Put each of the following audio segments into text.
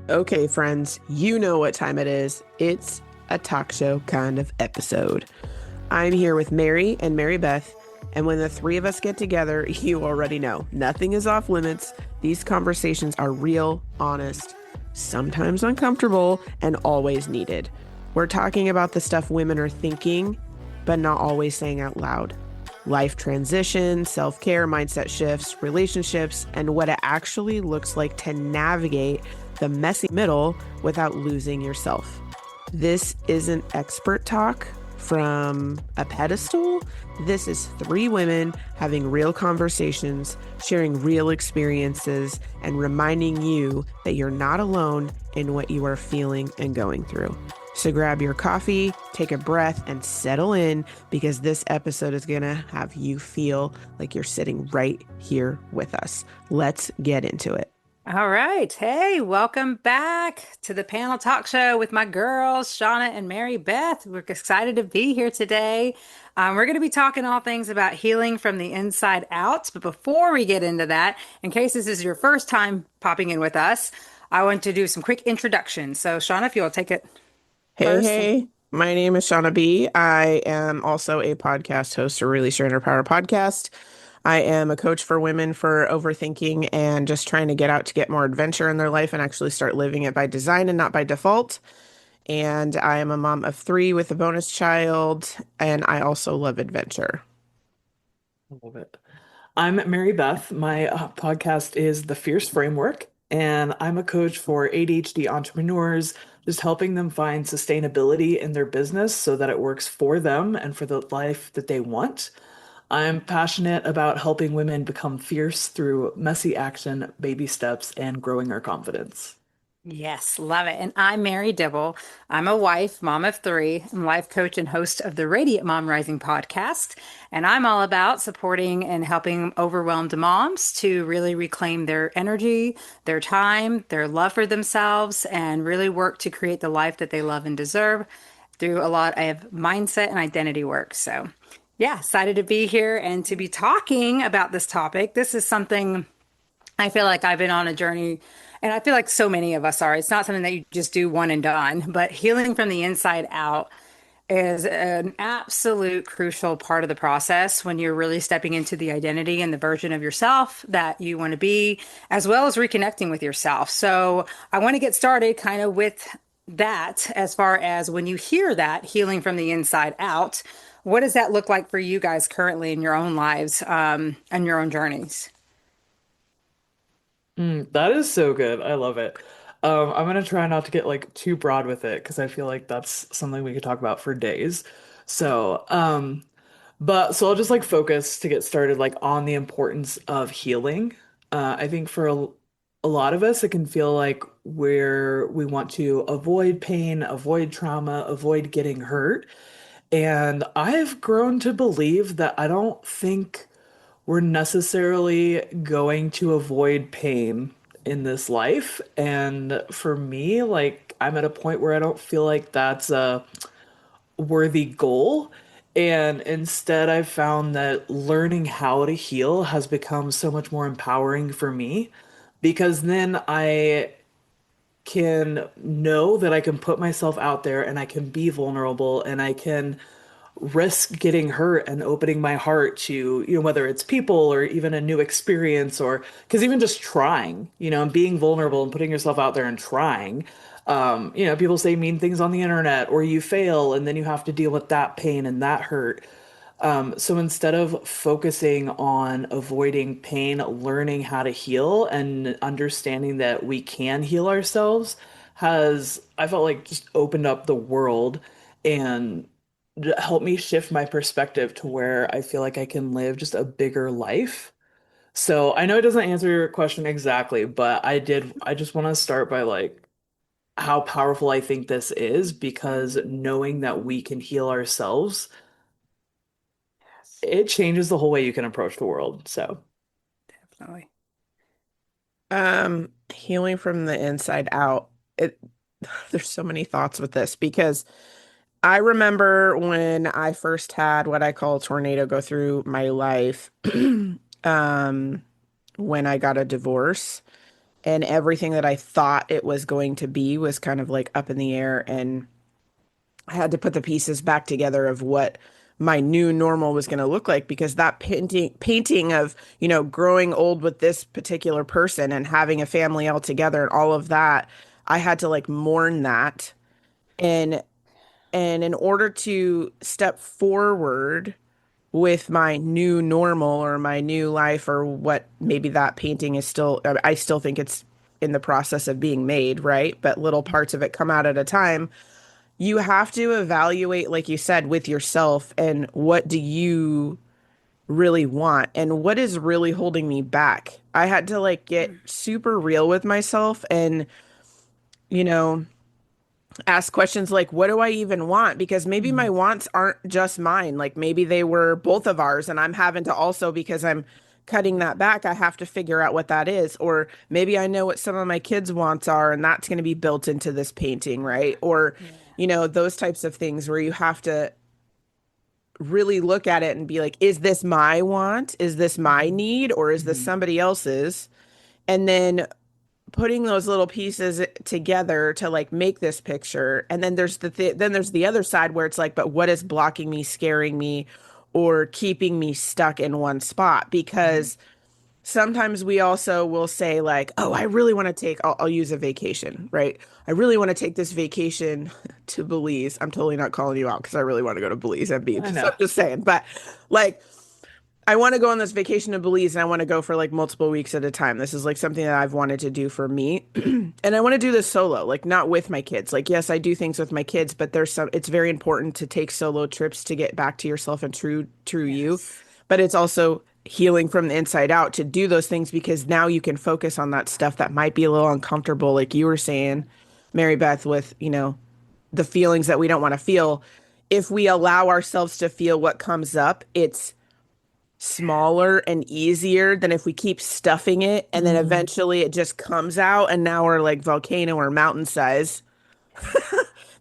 Okay, friends, you know what time it is. It's a talk show kind of episode. I'm here with Mary and Mary Beth, and when the three of us get together, you already know nothing is off limits. These conversations are real, honest, sometimes uncomfortable, and always needed. We're talking about the stuff women are thinking, but not always saying out loud. Life transition, self care, mindset shifts, relationships, and what it actually looks like to navigate the messy middle without losing yourself. This isn't expert talk from a pedestal. This is three women having real conversations, sharing real experiences, and reminding you that you're not alone in what you are feeling and going through. So grab your coffee, take a breath, and settle in because this episode is going to have you feel like you're sitting right here with us. Let's get into it. All right. Hey, welcome back to the panel talk show with my girls, Shauna and Mary Beth. We're excited to be here today. We're going to be talking all things about healing from the inside out. But before we get into that, in case this is your first time popping in with us, I want to do some quick introductions. So, Shauna, if you'll take it Hey, first. hey, my name is Shauna B. I am also a podcast host for Release Your Inner Power podcast. I am a coach for women for overthinking and just trying to get out to get more adventure in their life and actually start living it by design and not by default. And I am a mom of three with a bonus child, and I also love adventure. I love it. I'm Mary Beth. My podcast is The Fierce Framework, and I'm a coach for ADHD entrepreneurs, just helping them find sustainability in their business so that it works for them and for the life that they want. I'm passionate about helping women become fierce through messy action, baby steps, and growing our confidence. Yes, love it. And I'm Mary Dibble. I'm a wife, mom of three, and life coach and host of the Radiant Mom Rising podcast. And I'm all about supporting and helping overwhelmed moms to really reclaim their energy, their time, their love for themselves, and really work to create the life that they love and deserve through a lot of mindset and identity work. So, yeah, excited to be here and to be talking about this topic. This is something I feel like I've been on a journey, and I feel like so many of us are. It's not something that you just do one and done, but healing from the inside out is an absolute crucial part of the process when you're really stepping into the identity and the version of yourself that you want to be, as well as reconnecting with yourself. So I want to get started kind of with that as far as when you hear that healing from the inside out, what does that look like for you guys currently in your own lives, and your own journeys? That is so good. I love it. I'm gonna try not to get like too broad with it because I feel like that's something we could talk about for days. So, so I'll just like focus to get started like on the importance of healing. I think for a lot of us, it can feel like we want to avoid pain, avoid trauma, avoid getting hurt. And I've grown to believe that I don't think we're necessarily going to avoid pain in this life. And for me, like I'm at a point where I don't feel like that's a worthy goal. And instead, I've found that learning how to heal has become so much more empowering for me because then I can know that I can put myself out there and I can be vulnerable and I can risk getting hurt and opening my heart to, whether it's people or even a new experience or because even just trying, and being vulnerable and putting yourself out there and trying, people say mean things on the internet or you fail and then you have to deal with that pain and that hurt. So instead of focusing on avoiding pain, learning how to heal and understanding that we can heal ourselves I felt like just opened up the world and helped me shift my perspective to where I feel like I can live just a bigger life. So I know it doesn't answer your question exactly, but I just want to start by like how powerful I think this is because knowing that we can heal ourselves Yes, it changes the whole way you can approach the world. So, definitely. Healing from the inside out. There's so many thoughts with this because I remember when I first had what I call a tornado go through my life. um, when I got a divorce, and everything that I thought it was going to be was kind of like up in the air, and I had to put the pieces back together of what my new normal was going to look like because that painting of, growing old with this particular person and having a family all together and all of that, I had to like mourn that. And in order to step forward with my new normal or my new life or what maybe that painting is still, I still think it's in the process of being made, right? But little parts of it come out at a time. You have to evaluate, like you said, with yourself and what do you really want and what is really holding me back. I had to like get super real with myself and, you know, ask questions like, what do I even want? Because maybe my Mhm. wants aren't just mine. Like maybe they were both of ours, and I'm having to also, because I'm cutting that back, I have to figure out what that is. Or maybe I know what some of my kids' wants are, and that's going to be built into this painting, right? Or, Yeah. those types of things where you have to really look at it and be like, is this my want? Is this my Mhm. need? Or is this Mhm. somebody else's? And then putting those little pieces together to like make this picture. And then then there's the other side where it's like, but what is blocking me, scaring me, or keeping me stuck in one spot? Mhm. Because sometimes we also will say like, oh, I really want to take, I'll use a vacation, right? I really want to take this vacation to Belize. I'm totally not calling you out because I really want to go to Belize and be, I so know. I'm just saying, but like, I want to go on this vacation to Belize and I want to go for like multiple weeks at a time. This is like something that I've wanted to do for me. And I want to do this solo, like not with my kids. Like, yes, I do things with my kids, but it's very important to take solo trips to get back to yourself and true you. Yes. But it's also healing from the inside out to do those things because now you can focus on that stuff that might be a little uncomfortable, like you were saying, Mary Beth, with, the feelings that we don't want to feel. If we allow ourselves to feel what comes up, it's smaller and easier than if we keep stuffing it and then Mm. eventually it just comes out and now we're like volcano or mountain size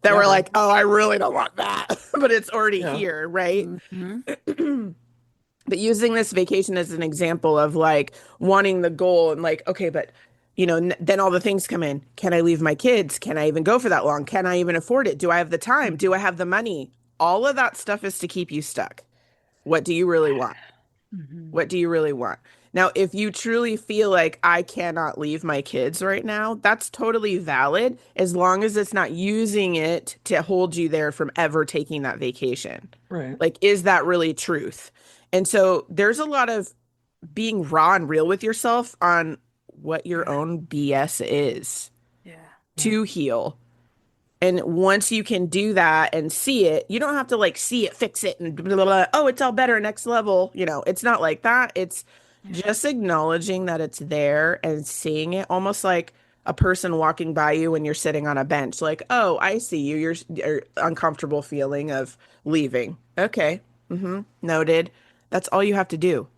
that we're Yeah. like, oh, I really don't want that, but it's already Yeah. here, right? Hmm. But using this vacation as an example of like wanting the goal and like, okay, but then all the things come in. Can I leave my kids? Can I even go for that long? Can I even afford it? Do I have the time? Do I have the money? All of that stuff is to keep you stuck. What do you really want? Hmm. What do you really want? Now, if you truly feel like I cannot leave my kids right now, that's totally valid as long as it's not using it to hold you there from ever taking that vacation. Right. Like, is that really truth? And so there's a lot of being raw and real with yourself on what your Yeah. own BS is Yeah. Yeah. to heal. And once you can do that and see it, you don't have to like see it, fix it, and blah, blah, blah. Oh, it's all better next level. It's not like that. It's Yeah. just acknowledging that it's there and seeing it almost like a person walking by you when you're sitting on a bench. Like, oh, I see you. You're uncomfortable feeling of leaving. Okay. Noted. That's all you have to do.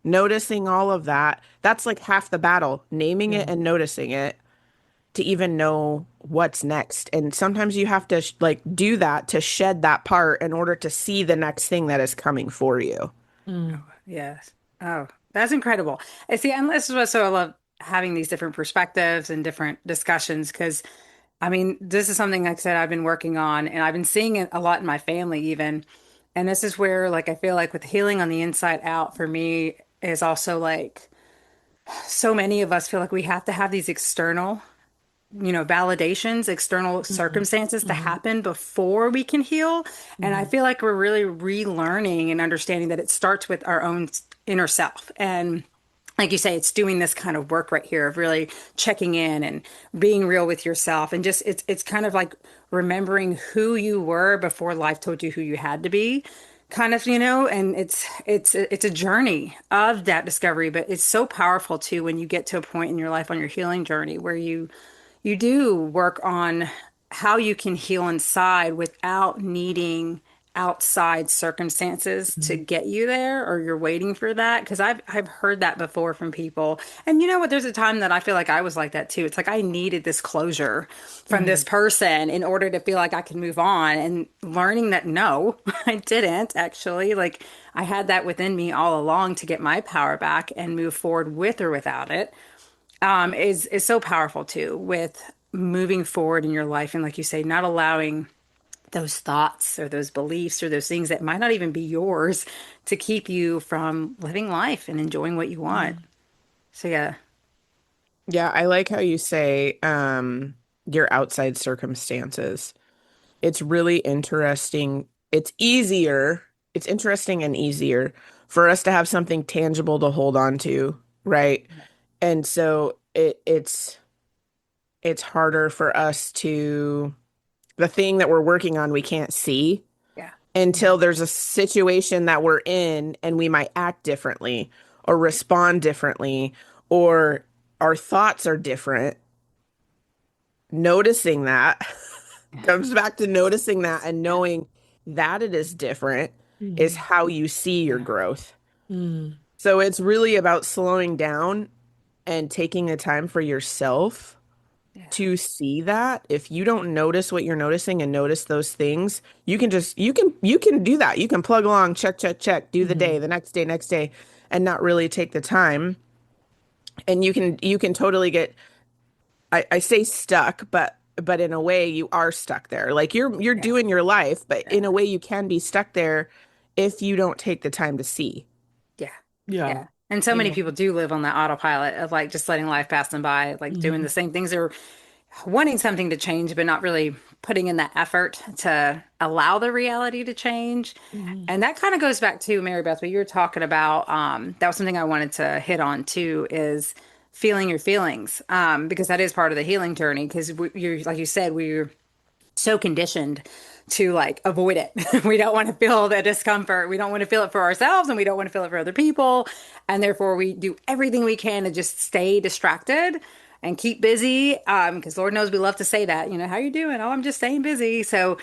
Noticing all of that. That's like half the battle, naming it Yeah. and noticing it to even know what's next. And sometimes you have to like do that to shed that part in order to see the next thing that is coming for you. Mm. Yes. Oh, that's incredible. I see, and this is what so I love having these different perspectives and different discussions because I mean, this is something like I said I've been working on and I've been seeing it a lot in my family even. And this is where like I feel like with healing on the inside out for me is also like so many of us feel like we have to have these external validations, external Mhm. circumstances to Mhm. happen before we can heal. And I Mhm. feel like we're really relearning and understanding that it starts with our own inner self. And like you say, it's doing this kind of work right here of really checking in and being real with yourself and just it's kind of like remembering who you were before life told you who you had to be kind of, and it's a journey of that discovery, but it's so powerful too when you get to a point in your life on your healing journey where you do work on how you can heal inside without needing outside circumstances to get you there, or you're waiting for that. Because I've heard that before from people. And you know what? There's a time that I feel like I was like that too. It's like I needed this closure from this Mhm. person in order to feel like I could move on. And learning that no, I didn't actually. Like I had that within me all along to get my power back and move forward with or without it. Is so powerful too with moving forward in your life. And like you say, not allowing those thoughts or those beliefs or those things that might not even be yours to keep you from living life and enjoying what you want. Mhm. So yeah, Yeah, I like how you say your outside circumstances. It's really interesting. It's interesting and easier for us to have something tangible to hold on to, right? And so it's harder for us to the thing that we're working on we can't see yeah, until there's a situation that we're in and we might act differently or respond differently or our thoughts are different. Noticing that comes back to noticing that and yeah, knowing that it is different is Mhm. how you see your yeah, growth. Mhm. So it's really about slowing down and taking the time for yourself yeah, to see that. If you don't notice what you're noticing and notice those things, you can do that. You can plug along, check, check, check, do the day, Mhm. the next day, and not really take the time. And you can totally get I say stuck, but in a way you are stuck there. Like you're yeah, doing your life, but in yeah, a way you can be stuck there if you don't take the time to see. yeah, Yeah. yeah. And so many Yeah. people do live on that autopilot of like just letting life pass them by, like doing Mhm. the same things or wanting something to change, but not really putting in that effort to allow the reality to change. Mhm. And that kind of goes back to Mary Beth, what you were talking about. That was something I wanted to hit on too, is feeling your feelings, because that is part of the healing journey. Because you're, like you said, we're so conditioned to like avoid it. We don't want to feel the discomfort. We don't want to feel it for ourselves and we don't want to feel it for other people. And therefore we do everything we can to just stay distracted and keep busy. Because Lord knows we love to say that, you know, how you doing? Oh, I'm just staying busy. So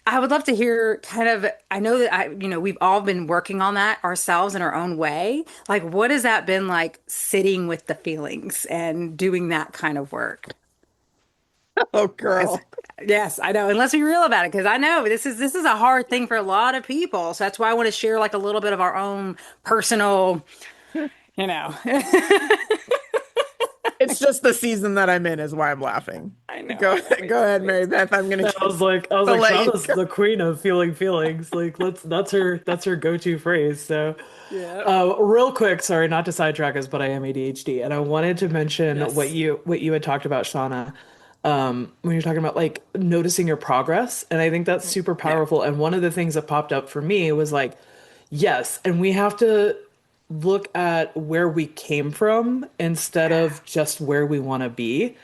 I would love to hear kind of, I know that we've all been working on that ourselves in our own way. Like, what has that been like sitting with the feelings and doing that kind of work? Oh, Because girl. yes, I know. And let's be real about it, because I know this is a hard thing for a lot of people. So that's why I want to share like a little bit of our own personal, you know. It's just the season that I'm in is why I'm laughing. I know, Go I know. Me go too. ahead, Me Mary too. Beth. I'm gonna get I was to like, let you Shauna's go. the queen of feeling feelings. Like, that's her go-to phrase. So, Yeah. real quick, sorry, not to sidetrack us, but I am ADHD, and I wanted to mention Yes. what you had talked about, Shauna, when you're talking about like noticing your progress, and I think that's super Yeah. powerful. And one of the things that popped up for me was like, yes, and we have to look at where we came from instead Yeah. of just where we want to be.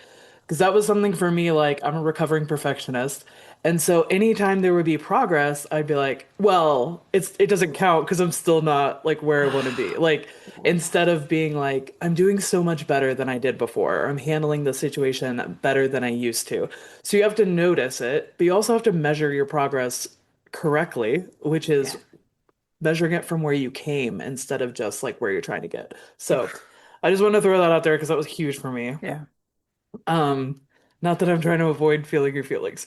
Because that was something for me, like, I'm a recovering perfectionist. And so anytime there would be progress, I'd be like, well, it doesn't count because I'm still not like where I want to be. Like, Yeah. instead of being like, I'm doing so much better than I did before, or I'm handling the situation better than I used to. So you have to notice it, but you also have to measure your progress correctly, which is Yeah. measuring it from where you came instead of just like where you're trying to get. So I just want to throw that out there because that was huge for me. Yeah. Um, Not that I'm trying to avoid feeling your feelings,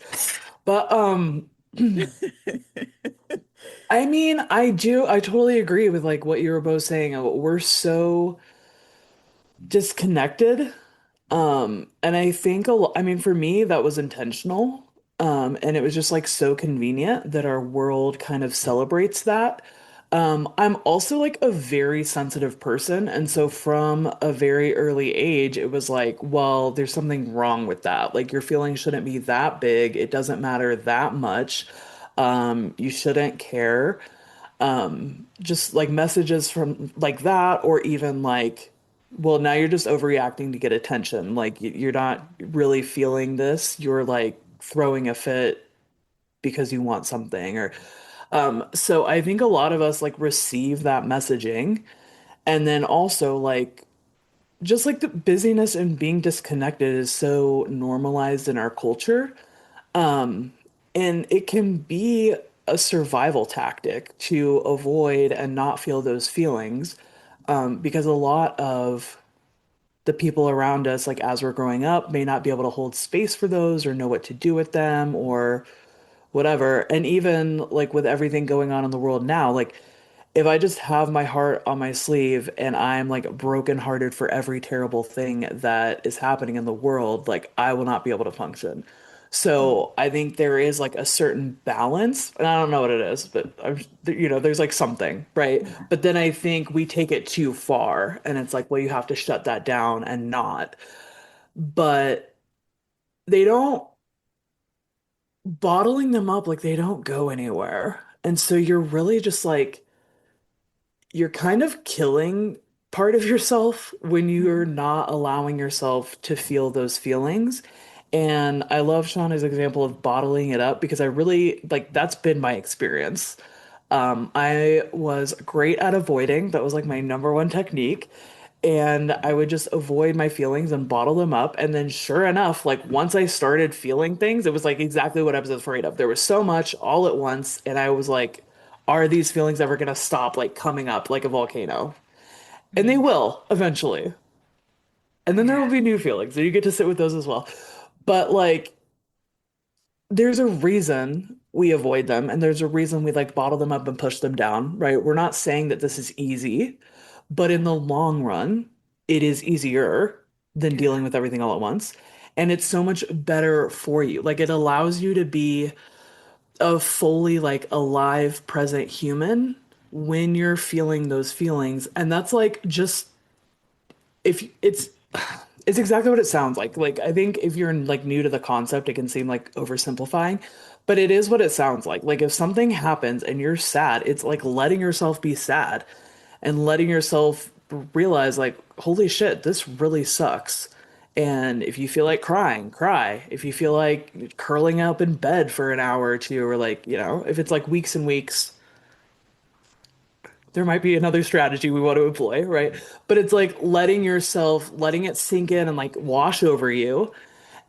but I mean, I totally agree with like what you were both saying. We're so disconnected. And I think I mean, for me, that was intentional. And it was just like so convenient that our world kind of celebrates that. I'm also like a very sensitive person. And so from a very early age, it was like, well, there's something wrong with that. Like your feelings shouldn't be that big. It doesn't matter that much. You shouldn't care. Just like messages from like that, or even like, well, now you're just overreacting to get attention. Like you're not really feeling this. You're like throwing a fit because you want something. Or so I think a lot of us like receive that messaging, and then also like just like the busyness and being disconnected is so normalized in our culture. And it can be a survival tactic to avoid and not feel those feelings. Because a lot of the people around us, like as we're growing up, may not be able to hold space for those or know what to do with them or whatever. And even like with everything going on in the world now, like if I just have my heart on my sleeve and I'm like brokenhearted for every terrible thing that is happening in the world, like I will not be able to function. Mm. So I think there is like a certain balance, and I don't know what it is, but there's like something, right? Yeah. But then I think we take it too far, and it's like, well, you have to shut that down and not. But they don't bottling them up, like they don't go anywhere. And so you're really just like you're kind of killing part of yourself when you're Mhm. not allowing yourself to feel those feelings. And I love Shauna's example of bottling it up because I really like that's been my experience. I was great at avoiding. That was like my number one technique. And I would just avoid my feelings and bottle them up. And then, sure enough, like once I started feeling things, it was like exactly what I was afraid of. There was so much all at once. And I was like, are these feelings ever going to stop like coming up like a volcano? And they Mhm. will eventually. And then there Yeah. will be new feelings. And you get to sit with those as well. But like, there's a reason we avoid them and there's a reason we like bottle them up and push them down, right? We're not saying that this is easy, but in the long run, it is easier than Yeah. dealing with everything all at once. And it's so much better for you. Like it allows you to be a fully like alive, present human when you're feeling those feelings. And that's like just if it's exactly what it sounds like. Like I think if you're like new to the concept, it can seem like oversimplifying, but it is what it sounds like. Like if something happens and you're sad, it's like letting yourself be sad and letting yourself realize like, holy shit, this really sucks. And if you feel like crying, cry. If you feel like curling up in bed for an hour or two, or like, if it's like weeks and weeks, there might be another strategy we want to employ, right? But it's like letting it sink in and like wash over you.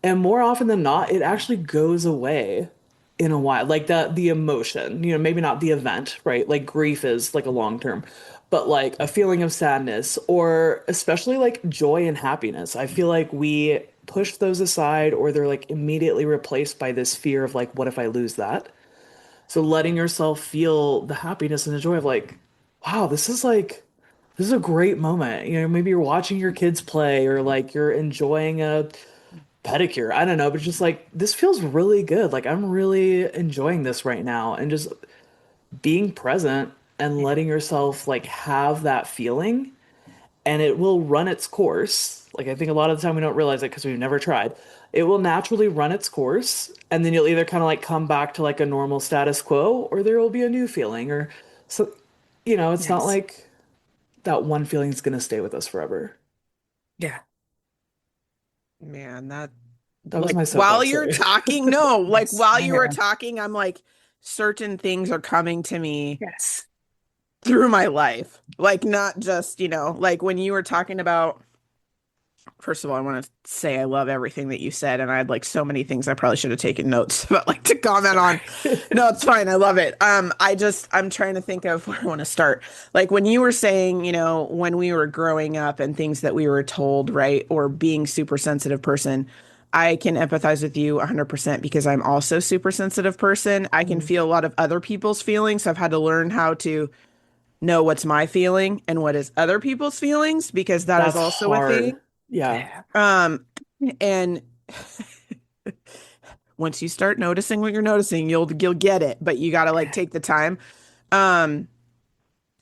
And more often than not, it actually goes away in a while. Like the emotion, maybe not the event, right? Like grief is like a long term, but like a feeling of sadness or especially like joy and happiness. I feel like we push those aside or they're like immediately replaced by this fear of like, what if I lose that? So letting yourself feel the happiness and the joy of like, wow, this is a great moment. Maybe you're watching your kids play or like you're enjoying a pedicure. I don't know, but just like this feels really good. Like I'm really enjoying this right now and just being present and Yeah. letting yourself like have that feeling and it will run its course. Like I think a lot of the time we don't realize it because we've never tried. It will naturally run its course, and then you'll either kind of like come back to like a normal status quo, or there will be a new feeling, or so. It's not Yes. like that one feeling is gonna stay with us forever. Yeah. Man, that That was like my while soapbox. you're Sorry. talking, no, like Yes. while I you were know. talking, I'm like certain things are coming to me Yes. through my life. Like not just, like when you were talking about first of all, I want to say I love everything that you said, and I had like so many things I probably should have taken notes, but like to comment Sorry. on. No, it's fine. I love it. I'm trying to think of where I want to start. Like when you were saying, when we were growing up and things that we were told, right, or being super sensitive person, I can empathize with you 100% because I'm also super sensitive person. I can Mhm. feel a lot of other people's feelings. So I've had to learn how to know what's my feeling and what is other people's feelings because that is That's also a hard. thing. Yeah. Yeah. Um, and once you start noticing what you're noticing, you'll get it, but you got to like Yeah. take the time. Um,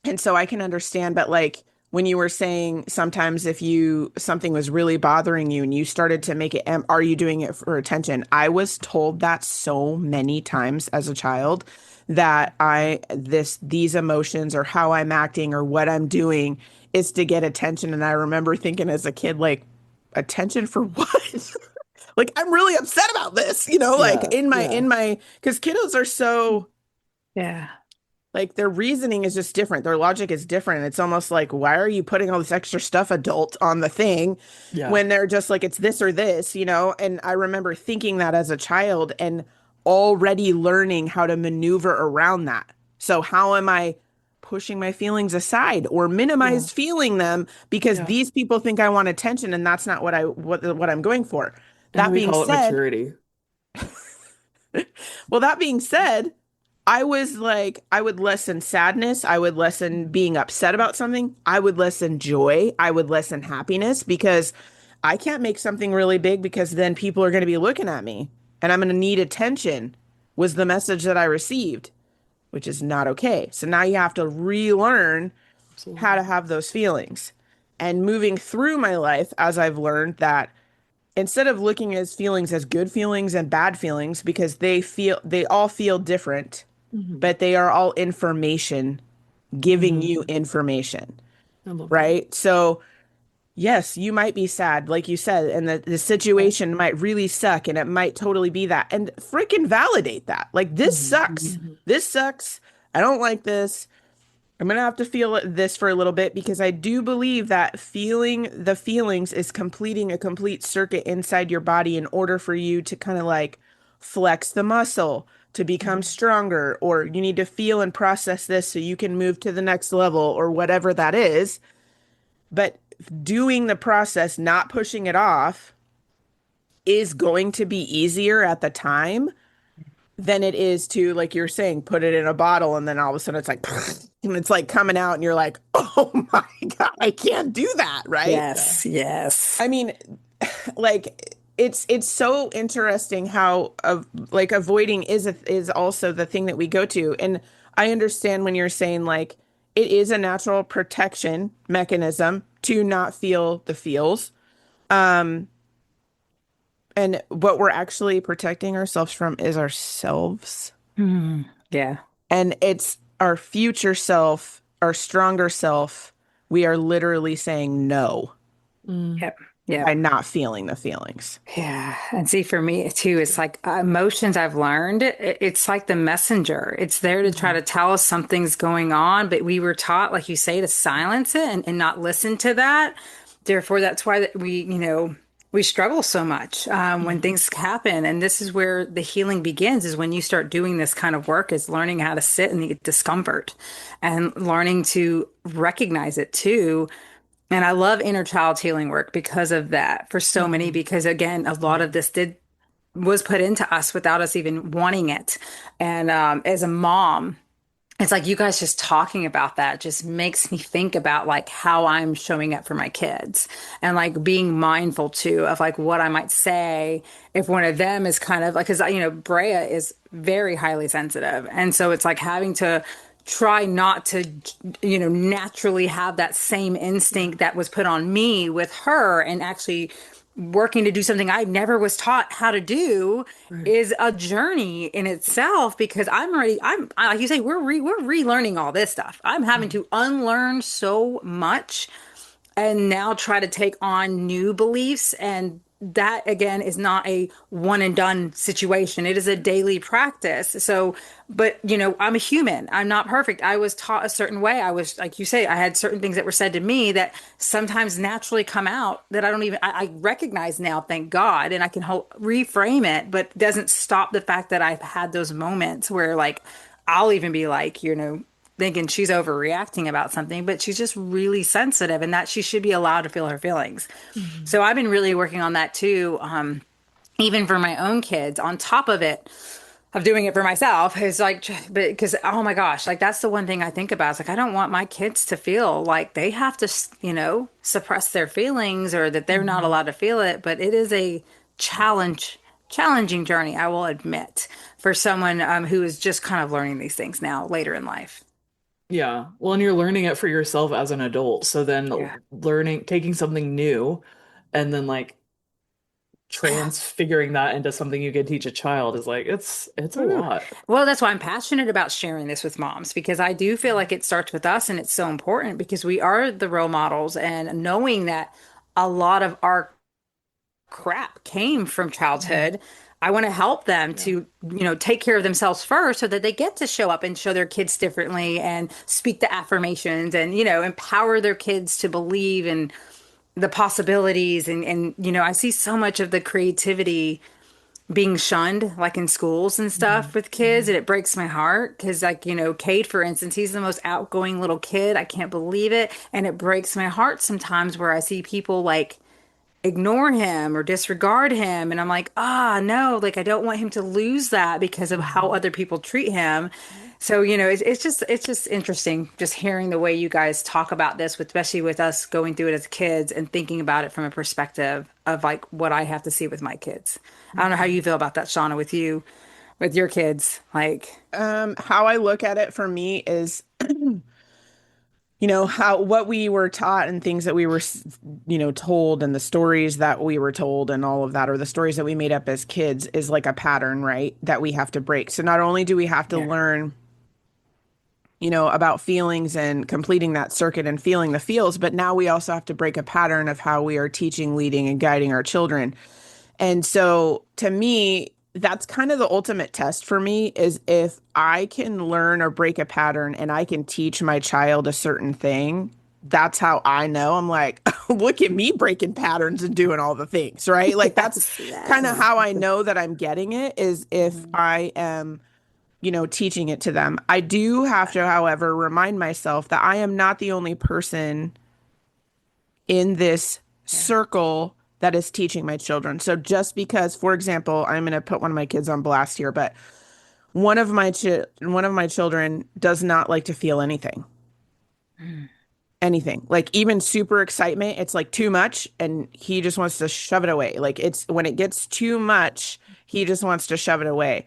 and so I can understand, but like when you were saying sometimes if you something was really bothering you and you started to make it, are you doing it for attention? I was told that so many times as a child that these emotions or how I'm acting or what I'm doing is to get attention. And I remember thinking as a kid, like, attention for what? Like I'm really upset about this, like Yeah. in Yeah. my because kiddos are so Yeah. like their reasoning is just different. Their logic is different. It's almost like, why are you putting all this extra stuff, adult, on the thing Yeah. when they're just like, it's this or this, And I remember thinking that as a child. And already learning how to maneuver around that. So how am I pushing my feelings aside or Yeah. minimize feeling them because Yeah. these people think I want attention and that's not what I'm going for. And then That we being call it said, maturity. well, that being said, I was like, I would lessen sadness. I would lessen being upset about something. I would lessen joy. I would lessen happiness because I can't make something really big because then people are going to be looking at me and I'm going to need attention, was the message that I received, which is not okay. So now you have to relearn how to Absolutely. have those feelings. And moving through my life, as I've learned that instead of looking at feelings as good feelings and bad feelings, because they all feel different, Hmm. but they are all information giving Hmm. you information, I love that. right? So yes, you might be sad, like you said, and the Yeah. situation might really suck and it might totally be that. And freaking validate that. Like, this Hmm. sucks. Hmm. This sucks. I don't like this. I'm gonna have to feel this for a little bit because I do believe that feeling the feelings is completing a complete circuit inside your body in order for you to kind of like flex the muscle to become Hmm. stronger, or you need to feel and process this so you can move to the next level or whatever that is. But doing the process, not pushing it off, is going to be easier at the time than it is to, like you're saying, put it in a bottle and then all of a sudden it's like, and it's like coming out and you're like, oh my God, I can't do that, right? Yeah. Yes, yes. I mean, like it's so interesting how like avoiding is also the thing that we go to. And I understand when you're saying like it is a natural protection mechanism to not feel the feels. Um, and what we're actually protecting ourselves from is ourselves. Hmm. Yeah. And it's our future self, our stronger self. We are literally saying no Mm. Yep. Yep. by not feeling the feelings. Yeah. And see, for me too, it's like emotions I've learned, it's like the messenger. It's there to try Hmm. to tell us something's going on, but we were taught, like you say, to silence it and not listen to that. Therefore, that's why that we struggle so much when Hmm. things happen. And this is where the healing begins, is when you start doing this kind of work, is learning how to sit in the discomfort and learning to recognize it too. And I love inner child healing work because of that for so many, Hmm. because again, a lot Yeah. of this did was put into us without us even wanting it. And as a mom, it's like you guys just talking about that just makes me think about like how I'm showing up for my kids and like being mindful too of like what I might say if one of them is kind of like, because Brea is very highly sensitive, and so it's like having to try not to naturally have that same Yeah. instinct that was put on me with her, and actually working to do something I never was taught how to do Right. is a journey in itself, because like you say, we're relearning all this stuff. I'm having Hmm. to unlearn so much and now try to take on new beliefs. And that again is not a one and done situation. It is a daily practice. So, but I'm a human. I'm not perfect. I was taught a certain way. I was, like you say, I had certain things that were said to me that sometimes naturally come out that I recognize now, thank God, and I can reframe it, but it doesn't stop the fact that I've had those moments where like, I'll even be like, thinking she's overreacting about something, but she's just really sensitive and that she should be allowed to feel her feelings. Hmm. So I've been really working on that too, even for my own kids, on top of it, of doing it for myself. Is like, but because, oh my gosh, like that's the one thing I think about. It's like, I don't want my kids to feel like they have to, suppress their feelings or that they're not Hmm. allowed to feel it. But it is a challenging journey, I will admit, for someone who is just kind of learning these things now later in life. Yeah. Well, and you're learning it for yourself as an adult. So then Yeah. taking something new and then like transfiguring that into something you could teach a child is like it's a Ooh. lot. Well, that's why I'm passionate about sharing this with moms, because I do feel like it starts with us and it's so important because we are the role models, and knowing that a lot of our crap came from Mhm. childhood. I want to help them Yeah. to, take care of themselves first so that they get to show up and show their kids differently and speak the affirmations and, empower their kids to believe in the possibilities. And I see so much of the creativity being shunned like in schools and stuff with kids, and it breaks my heart because, like, Cade, for instance, he's the most outgoing little kid. I can't believe it, and it breaks my heart sometimes where I see people like ignore him or disregard him, and I'm like, no, like I don't want him to lose that because of how other people treat him. So, it's just interesting just hearing the way you guys talk about this, especially with us going through it as kids and thinking about it from a perspective of like what I have to see with my kids. I don't know how you feel about that, Shauna, with you, with your kids. Like, How I look at it for me is, how what we were taught and things that we were, told and the stories that we were told and all of that, or the stories that we made up as kids is like a pattern, right? That we have to break. So not only do we have to yeah, learn, about feelings and completing that circuit and feeling the feels, but now we also have to break a pattern of how we are teaching, leading, and guiding our children. And so to me, that's kind of the ultimate test for me is if I can learn or break a pattern and I can teach my child a certain thing. That's how I know. I'm like, look at me breaking patterns and doing all the things, right? Like that's yes, kind of yes. how I know that I'm getting it is if I am, teaching it to them. I do have to, however, remind myself that I am not the only person in this Yeah. circle that is teaching my children. So just because, for example, I'm going to put one of my kids on blast here, but one of my children does not like to feel anything. Mm. Anything. Like even super excitement, it's like too much and he just wants to shove it away. Like it's when it gets too much, he just wants to shove it away.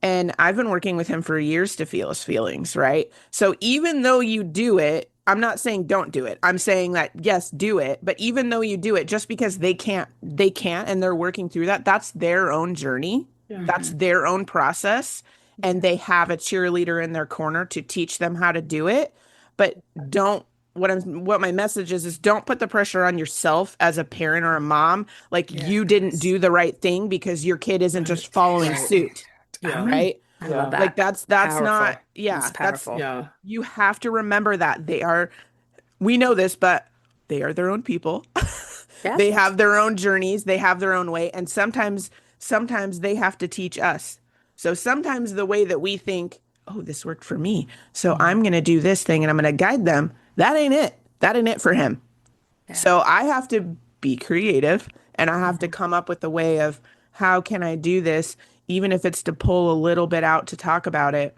And I've been working with him for years to feel his feelings, right? So even though you do it, I'm not saying don't do it. I'm saying that yes, do it. But even though you do it, just because they can't, and they're working through that, that's their own journey. Yeah. That's Mhm. their own process. And Yeah. they have a cheerleader in their corner to teach them how to do it. But don't what my message is don't put the pressure on yourself as a parent or a mom. Like you didn't Yes. do the right thing because your kid isn't Right. just following Right. suit, Yeah. Oh, right? I love Yeah. Like that. that's not, Powerful. That's yeah, that's powerful. Yeah. you have to remember that we know this, but they are their own people. Yep. They have their own journeys, they have their own way, and sometimes they have to teach us. So sometimes the way that we think, oh, this worked for me, so Mhm. I'm going to do this thing and I'm going to guide them, that ain't it. That ain't it for him. Yeah. So I have to be creative and I have to Mhm. come up with a way of how can I do this, even if it's to pull a little bit out to talk about it.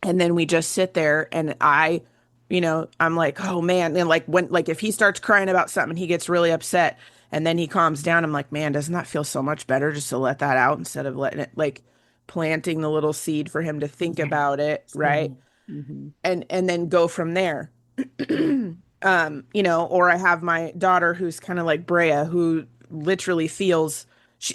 And then we just sit there and I'm like, oh man. And like like if he starts crying about something, he gets really upset and then he calms down. I'm like, man, doesn't that feel so much better just to let that out instead of letting it like planting the little seed for him to think Yeah. about it, right? Mhm. Hmm. And then go from there. Yeah. Or I have my daughter who's kind of like Brea, who literally feels,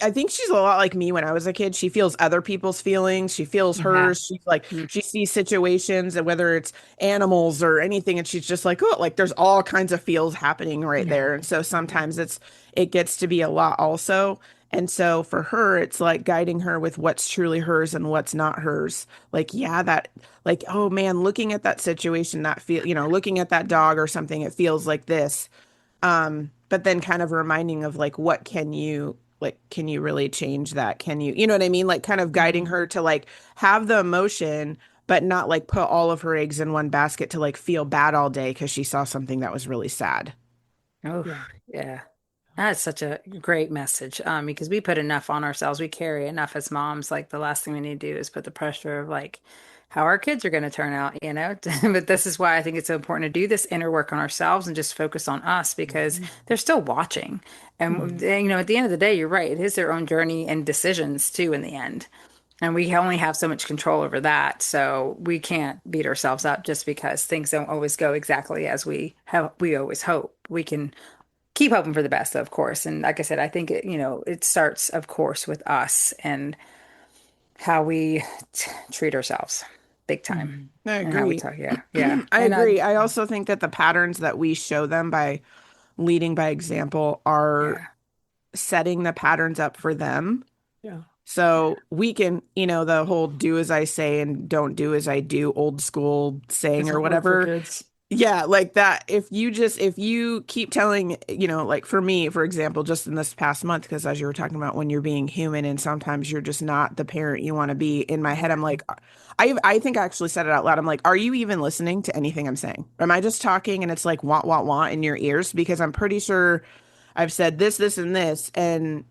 I think she's a lot like me when I was a kid. She feels other people's feelings. She feels Yeah. hers. She's like, Mm. she sees situations and whether it's animals or anything. And she's just like, oh, like there's all kinds of feels happening right Yeah. there. And so sometimes it gets to be a lot also. And so for her, it's like guiding her with what's truly hers and what's not hers. Like, yeah, that like, oh man, looking at that situation, looking at that dog or something, it feels like this. But then kind of reminding of like, what can you really change that? Can you know what I mean? Like kind of guiding Mhm. her to like have the emotion, but not like put all of her eggs in one basket to like feel bad all day because she saw something that was really sad. Oh, Yeah. yeah. That's such a great message. Because we put enough on ourselves. We carry enough as moms. Like the last thing we need to do is put the pressure of like how our kids are going to turn out. But this is why I think it's so important to do this inner work on ourselves and just focus on us because Mhm. they're still watching. And, Mhm. at the end of the day, you're right. It is their own journey and decisions too in the end. And we only have so much control over that. So we can't beat ourselves up just because things don't always go exactly as we always hope. We can keep hoping for the best, of course. And like I said, I think it starts, of course, with us and how we treat ourselves, big time, Mhm. I and how we agree. talk. Yeah, yeah, I and agree. I also think that the patterns that we show them by leading by example are yeah, setting the patterns up for them. Yeah. So we can, the whole do as I say and don't do as I do old school saying or Doesn't work for whatever. kids. Yeah, like that. If you keep telling, like for me, for example, just in this past month, because as you were talking about when you're being human and sometimes you're just not the parent you want to be, in my head, I'm like, I think I actually said it out loud. I'm like, are you even listening to anything I'm saying? Am I just talking and it's like want in your ears? Because I'm pretty sure I've said this, and this, and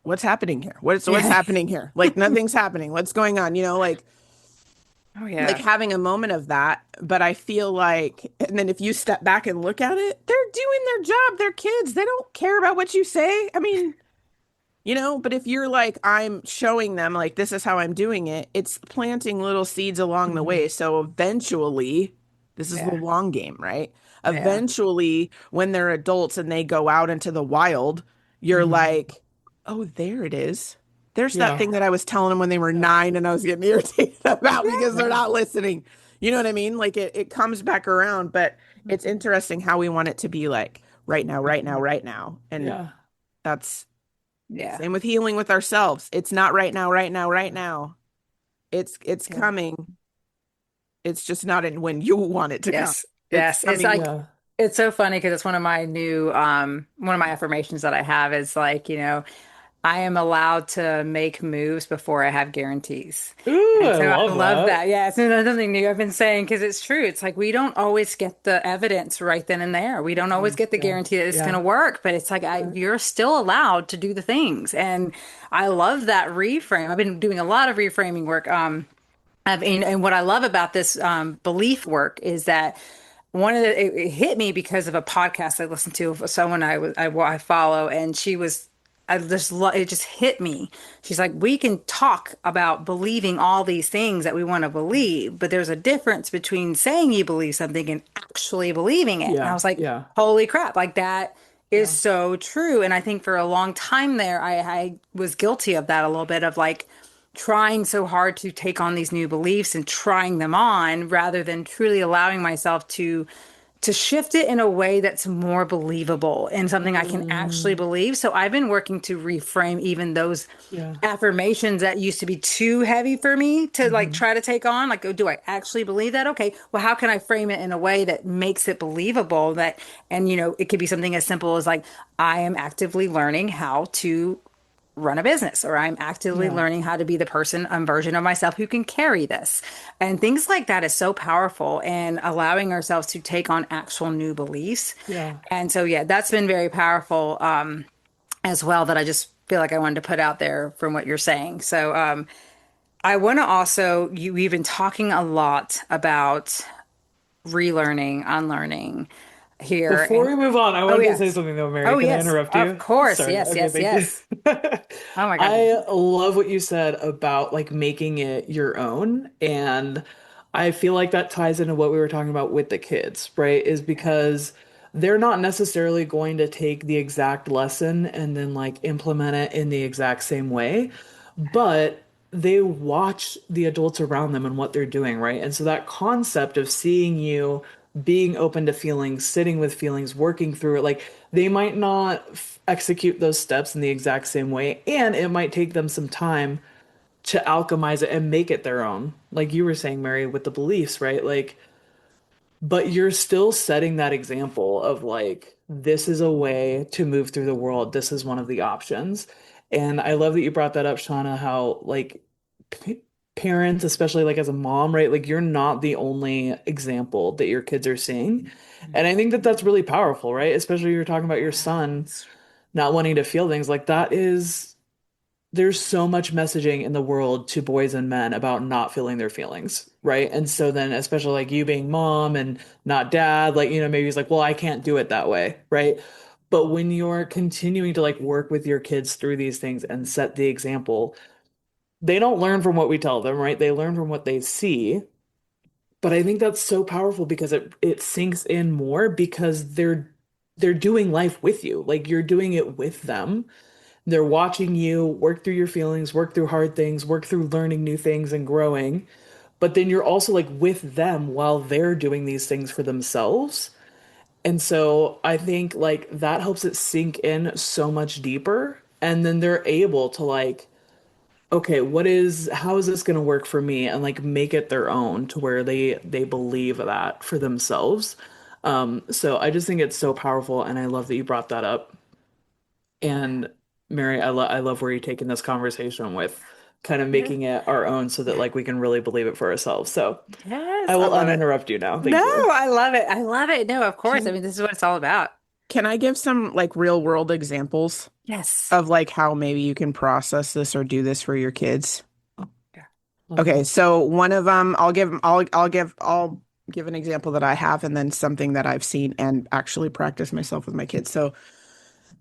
what's happening here? What's Yeah. happening here? Like nothing's happening. What's going on? Oh Like yeah. having a moment of that. But I feel like, and then if you step back and look at it, they're doing their job. They're kids. They don't care about what you say. I mean, but if you're like, I'm showing them, like, this is how I'm doing it, it's planting little seeds along the Mhm. way. So eventually, this is the Yeah. long game, right? Yeah. Eventually, when they're adults and they go out into the wild, you're Mhm. like, oh, there it is. There's that Yeah. thing that I was telling them when they were Yeah. 9 and I was getting irritated about because they're Yeah. not listening. You know what I mean? Like it comes back around, but it's interesting how we want it to be like right now, right now, Mhm. right now. And Yeah. that's Yeah. same with healing with ourselves. It's not right now, right now, right now. It's Yeah. coming. It's just not in when you want it to come. Yes. It's Yes. It's coming. like Yeah. it's so funny because it's one of my new one of my affirmations that I have is like, I am allowed to make moves before I have guarantees. Ooh, And I so I love love that. that. Yeah, it's another something new I've been saying because it's true. It's like we don't always get the evidence right then and there. We don't always Mhm. get the Yeah. guarantee that it's going to Yeah. work, but it's like Right. you're still allowed to do the things. And I love that reframe. I've been doing a lot of reframing work. And what I love about this belief work is that it hit me because of a podcast I listened to of someone I follow, and she was it just hit me. She's like, we can talk about believing all these things that we want to believe, but there's a difference between saying you believe something and actually believing it. And I Yeah. was like, Yeah. holy crap, like that is Yeah. so true. And I think for a long time there, I was guilty of that a little bit of like trying so hard to take on these new beliefs and trying them on rather than truly allowing myself to shift it in a way that's more believable and something I can actually Mm, believe. So I've been working to reframe even those yeah. affirmations that used to be too heavy for me to like Hmm. try to take on. Like, oh, do I actually believe that? Okay, well, how can I frame it in a way that makes it believable? And it could be something as simple as like, I am actively learning how to run a business, or I'm actively Yeah. learning how to be the person, a version of myself who can carry this. And things like that is so powerful and allowing ourselves to take on actual new beliefs. Yeah. And so, yeah, that's been very powerful as well that I just feel like I wanted to put out there from what you're saying. So, I want to also, we've been talking a lot about relearning, unlearning here. Before And we move on, I oh, wanted to say yes. something though, Mary. Oh, Can I yes. interrupt Of you? course. Sorry. Yes, Okay, yes, thank you. yes. Oh, my God. I love what you said about like making it your own. And I feel like that ties into what we were talking about with the kids, right? Is because they're not necessarily going to take the exact lesson and then like implement it in the exact same way, but they watch the adults around them and what they're doing, right? And so that concept of seeing you being open to feelings, sitting with feelings, working through it, like they might not execute those steps in the exact same way, and it might take them some time to alchemize it and make it their own. Like you were saying, Mary, with the beliefs, right? Like, but you're still setting that example of like, this is a way to move through the world. This is one of the options. And I love that you brought that up, Shauna, how like p parents, especially like as a mom, right? Like you're not the only example that your kids are seeing. And I think that that's really powerful, right? Especially you're talking about your son not wanting to feel things like that is there's so much messaging in the world to boys and men about not feeling their feelings, right? And so then, especially like you being mom and not dad, like, maybe he's like, well, I can't do it that way, right? But when you're continuing to like work with your kids through these things and set the example, they don't learn from what we tell them, right? They learn from what they see. But I think that's so powerful because it sinks in more because they're doing life with you. Like you're doing it with them. They're watching you work through your feelings, work through hard things, work through learning new things and growing. But then you're also like with them while they're doing these things for themselves. And so I think like that helps it sink in so much deeper. And then they're able to like, okay, how is this going to work for me? And like make it their own to where they believe that for themselves. So I just think it's so powerful, and I love that you brought that up. And Mary, I love where you're taking this conversation with kind of Yeah. making it our own so that like we can really believe it for ourselves. So I Yes, I will love it. uninterrupt you now. No, Thank you. I love it. I love it. No, of course. I Can mean, this is what it's all about. can I give some like real world examples Yes. of like how maybe you can process this or do this for your kids? Yeah. Love Okay, it. so one of them, I'll give an example that I have, and then something that I've seen and actually practice myself with my kids. So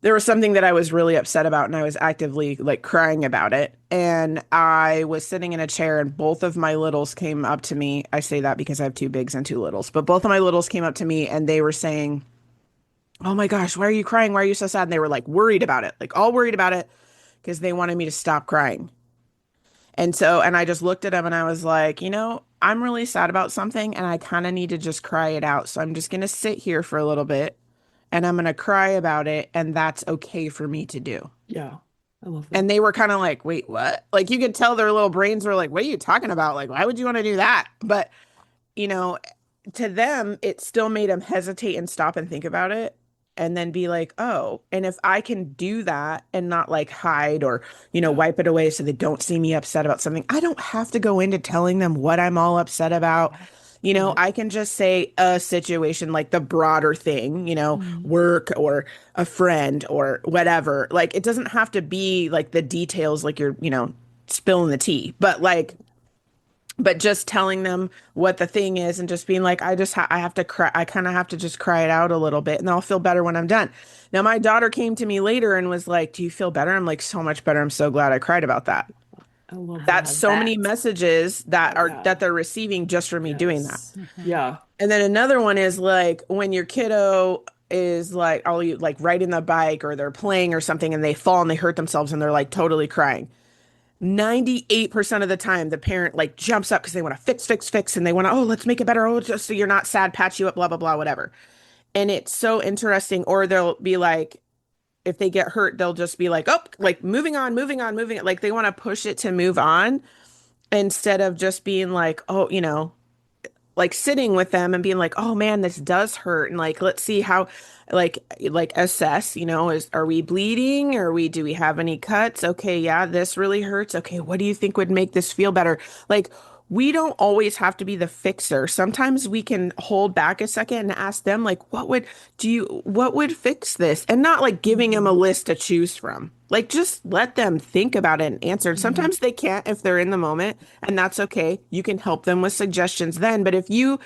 there was something that I was really upset about, and I was actively like crying about it. And I was sitting in a chair, and both of my littles came up to me. I say that because I have two bigs and two littles, but both of my littles came up to me, and they were saying, "Oh my gosh, why are you crying? Why are you so sad?" And they were like worried about it, like all worried about it because they wanted me to stop crying. And I just looked at him and I was like, I'm really sad about something and I kind of need to just cry it out. So I'm just going to sit here for a little bit and I'm going to cry about it. And that's okay for me to do. Yeah. I love that. And they were kind of like, wait, what? Like you could tell their little brains were like, what are you talking about? Like, why would you want to do that? But, you know, to them, it still made them hesitate and stop and think about it and then be like, oh, and if I can do that and not like hide or, Yeah. wipe it away so they don't see me upset about something, I don't have to go into telling them what I'm all upset about. Yep. I can just say a situation like the broader thing, Mhm. work or a friend or whatever. Like it doesn't have to be like the details, like you're, spilling the tea, but just telling them what the thing is and just being like I have to cry, I kind of have to just cry it out a little bit and I'll feel better when I'm done. Now my daughter came to me later and was like, do you feel better? I'm like, so much better. I'm so glad I cried about that. I love I That's that. love so many that. messages Yeah. that they're receiving just from me doing that. Yes. Mhm. Yeah. And then another one is like when your kiddo is like all you like riding the bike or they're playing or something and they fall and they hurt themselves and they're like totally crying. 98% of the time, the parent like jumps up because they want to fix, fix, fix, and they want to, oh, let's make it better. Oh, just so you're not sad, patch you up, blah, blah, blah, whatever. And it's so interesting. Or they'll be like, if they get hurt, they'll just be like, oh, like moving on, moving on, moving it. Like they want to push it to move on instead of just being like, oh, like sitting with them and being like, "Oh man, this does hurt." And like, let's see how like assess, is are we bleeding? Do we have any cuts? Okay, yeah, this really hurts. Okay, what do you think would make this feel better? Like we don't always have to be the fixer. Sometimes we can hold back a second and ask them like, what would fix this? And not like giving them a Hmm. list to choose from. Like just let them think about it and answer. And Hmm. sometimes they can't if they're in the moment, and that's okay. You can help them with suggestions then. But if you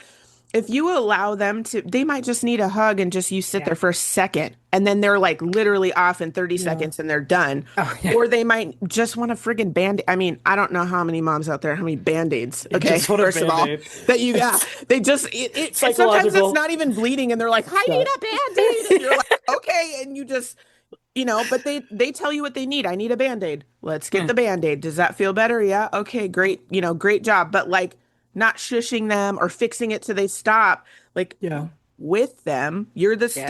allow them to, they might just need a hug and just you sit Yeah. there for a second and then they're like literally off in 30 Yeah. seconds and they're done. Oh, yeah. Or they might just want a friggin' band. I mean, I don't know how many moms out there, how many band-aids, You okay, just want a first of all, band-aid. that you got. It's They just, sometimes it's psychological. not even bleeding and they're like, I need Yeah. a band-aid. And you're like, okay. And you just, but they tell you what they need. I need a Band-Aid. Let's get Mm. the Band-Aid. Does that feel better? Yeah. Okay, great. Great job. But like not shushing them or fixing it so they stop. Like Yeah. with them, you're the Yeah.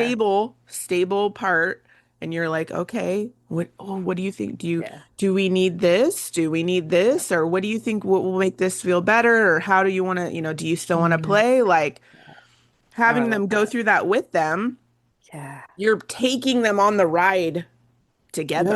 stable part. And you're like, okay, what do you think? Yeah. Do we need this? Do we need Yep. this? Or what do you think will make this feel better? Or how do you want to, do you still want to Hmm. play? Like Yeah. Oh, I having love them go that. through that with them, Yeah. you're taking them on the ride together.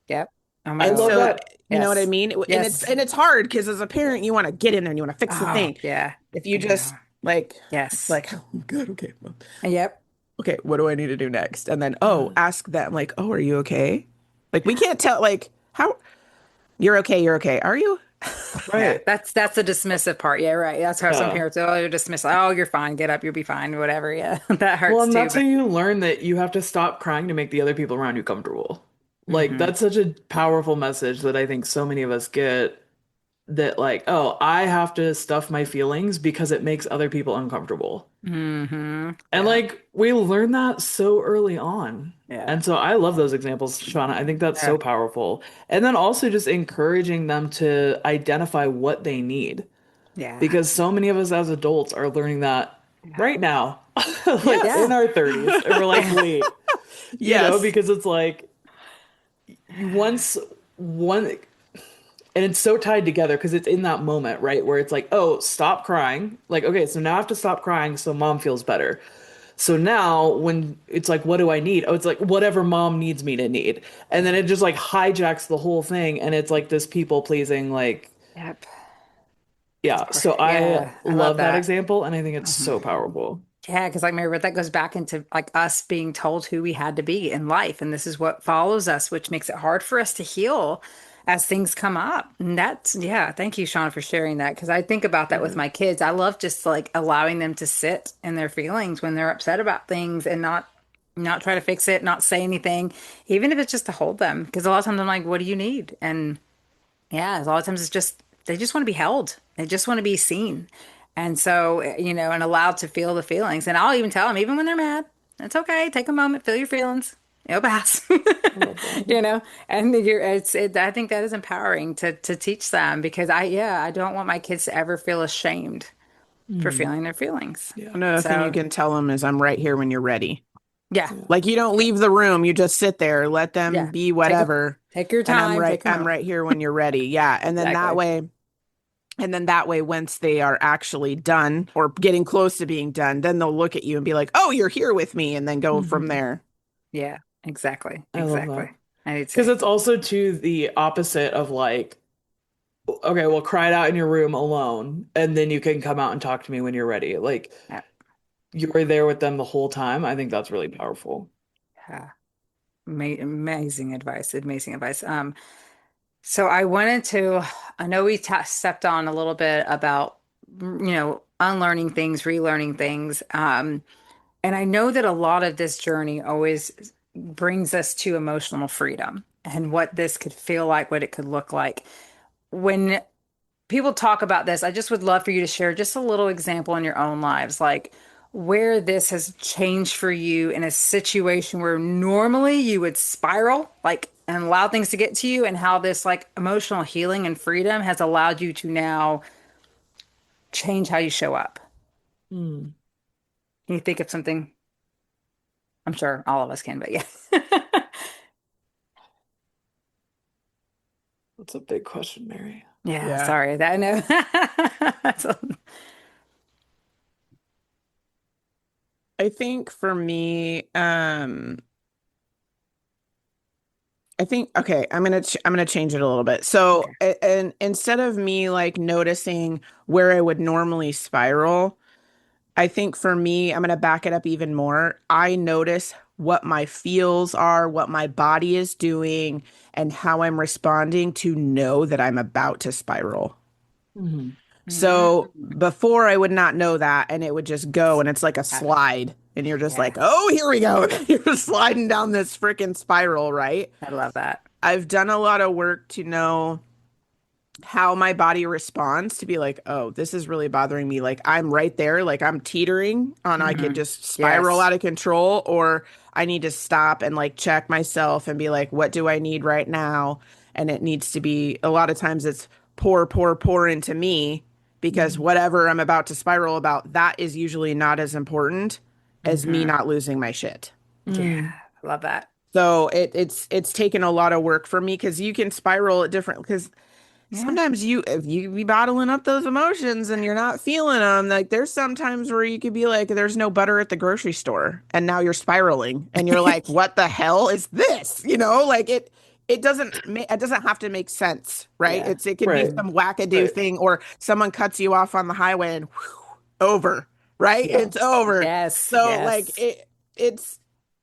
Yeah. Yep. Oh my I And love Lord. so, that. you know what I Yes. mean? And it's Yes. and it's hard because as a parent, you want to get in there and you want to fix the Oh, thing. yeah. If you I know. just like, it's Yes. like, oh, good, okay, well, Yep. okay, what do I need to do next? And then, Yeah. ask them like, oh, are you okay? Like, we can't tell like how you're okay, you're okay. Are you? Yeah. Right. That's the dismissive part. Yeah, right. That's how some Yeah. parents, oh, you're dismissive. Oh, you're fine. Get up. You'll be fine. Whatever. Yeah. That Well, hurts and too. that's how But you learn that you have to stop crying to make the other people around you comfortable. Like, hmm that's such a powerful message that I think so many of us get that, like, oh, I have to stuff my feelings because it makes other people uncomfortable. And Yeah. like, we learn that so early on. Yeah. And so I love those examples, Shauna. I think that's Yeah. so powerful. And then also just encouraging them to identify what they need. Yeah. Because so many of us as adults are learning that Yeah. right now, like Yes. in Yeah. our 30s. And we're like, wait, Yes. because it's like you once one And it's so tied together because it's in that moment, right? Where it's like, oh, stop crying. Like, okay, so now I have to stop crying so mom feels better. So now when it's like, what do I need? Oh, it's like whatever mom needs me to need. And then it just like hijacks the whole thing. And it's like this people pleasing, like, Yep. yeah. So I Yeah, I love love that that. example. And I think it's Mhm. so powerful. Yeah, because like Mary, that goes back into like us being told who we had to be in life, and this is what follows us, which makes it hard for us to heal as things come up. And that's yeah, thank you, Sean, for sharing that because I think about that with Yeah. my kids. I love just like allowing them to sit in their feelings when they're upset about things and not try to fix it, not say anything, even if it's just to hold them. Because a lot of times I'm like, "What do you need?" And yeah, a lot of times it's just they just want to be held. They just want to be seen. And so, and allowed to feel the feelings. And I'll even tell them, even when they're mad, it's okay. Take a moment, feel your feelings. It'll pass. I love that. You know, and I think that is empowering to teach them because I don't want my kids to ever feel ashamed for Mm, feeling their feelings. yeah. Another thing you So, can tell them is I'm right here when you're ready. yeah, Yeah. Like you don't yeah, leave the room, you just sit there, let them yeah. be Take a whatever, take your and time, take a I'm moment. right here when you're ready. Yeah, Exactly. and then that way once they are actually done or getting close to being done, then they'll look at you and be like, "Oh, you're here with me," and then go from Hmm. there. Yeah, exactly. I love that. Exactly. I do Because too. it's also to the opposite of like, okay, well, cry it out in your room alone, and then you can come out and talk to me when you're ready. Like Yeah. you're there with them the whole time. I think that's really powerful. Yeah. Amazing advice. Amazing advice. So I wanted to, I know we ta stepped on a little bit about, unlearning things, relearning things. And I know that a lot of this journey always brings us to emotional freedom and what this could feel like, what it could look like. When people talk about this, I just would love for you to share just a little example in your own lives, like where this has changed for you in a situation where normally you would spiral, like, and allow things to get to you, and how this like emotional healing and freedom has allowed you to now change how you show up. Hmm. Can you think of something? I'm sure all of us can, but yeah. That's a big question, Mary. Yeah, Yeah. sorry. That I know. I think for me, I think okay, I'm gonna change it a little bit. So, Okay. and instead of me like noticing where I would normally spiral, I think for me, I'm gonna back it up even more. I notice what my feels are, what my body is doing, and how I'm responding to know that I'm about to spiral. Hmm. So Mm, before I would not know that, and it would just go, and it's like a got slide, and you're just yeah, like, oh, here we go. You're sliding down this freaking spiral, right? I love that. I've done a lot of work to know how my body responds to be like, oh, this is really bothering me. Like I'm right there, like I'm teetering on I could Hmm. just spiral Yes. out of control, or I need to stop and like check myself and be like, what do I need right now? And it needs to be a lot of times it's pour into me because Hmm. whatever I'm about to spiral about, that is usually not as important as me Hmm. not losing my shit. Yeah, Mm. I love that. So it's taken a lot of work for me because you can spiral at different because Yeah. sometimes if you be bottling up those emotions and you're not feeling them, like there's sometimes where you could be like, there's no butter at the grocery store, and now you're spiraling, and you're like, what the hell is this? Like it doesn't have to make sense, right? Yeah. It could be Right. some wackadoo Right. thing, or someone cuts you off on the highway and whew, over, right? Yeah. It's over. Yes. So like Yes. it's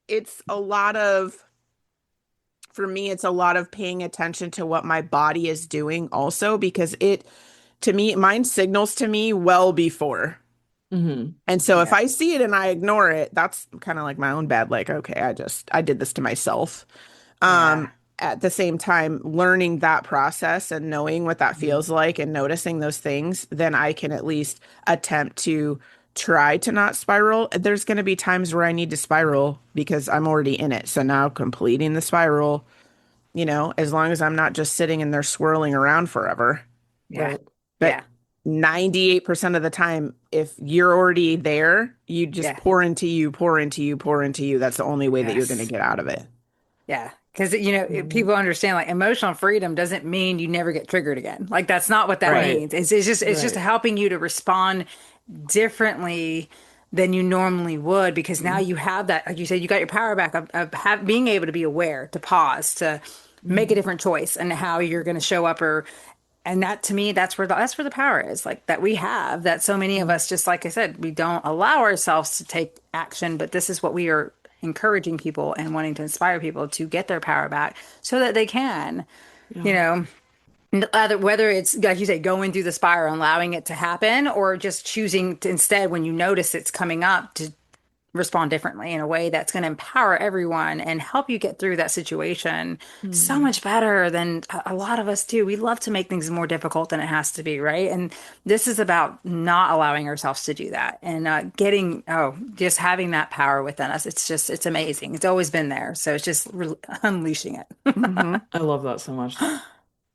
it's a lot of for me, it's a lot of paying attention to what my body is doing also because to me, mine signals to me well before. Hmm. And so if Yeah. I see it and I ignore it, that's kind of like my own bad, like, okay, I did this to myself. Yeah. At the same time, learning that process and knowing what that Mhm. feels like and noticing those things, then I can at least attempt to try to not spiral. There's going to be times where I need to spiral because I'm already in it. So now completing the spiral, as long as I'm not just sitting and they're swirling around forever. Yeah. Right. But Yeah. 98% of the time, if you're already there, you just Yeah. pour into you, pour into you, pour into you. That's the only way that you're going to Yes. get out of it. Yeah. Because, Mhm. people understand like emotional freedom doesn't mean you never get triggered again. Like that's not what that Right. means. It's just Right. helping you to respond differently than you normally would because now Mhm. you have that, like you said, you got your power back of being able to be aware, to pause, to make a Mhm. different choice and how you're going to show up or and that to me that's where the power is like that we have that so many of Mhm. us just like I said we don't allow ourselves to take action but this is what we are encouraging people and wanting to inspire people to get their power back so that they can you Yeah. know other whether it's like you say going through the spiral and allowing it to happen or just choosing to instead when you notice it's coming up to respond differently in a way that's going to empower everyone and help you get through that situation so Mhm. much better than a lot of us do. We love to make things more difficult than it has to be, right? And this is about not allowing ourselves to do that and just having that power within us. It's amazing. It's always been there. So it's just unleashing it. I love that so much.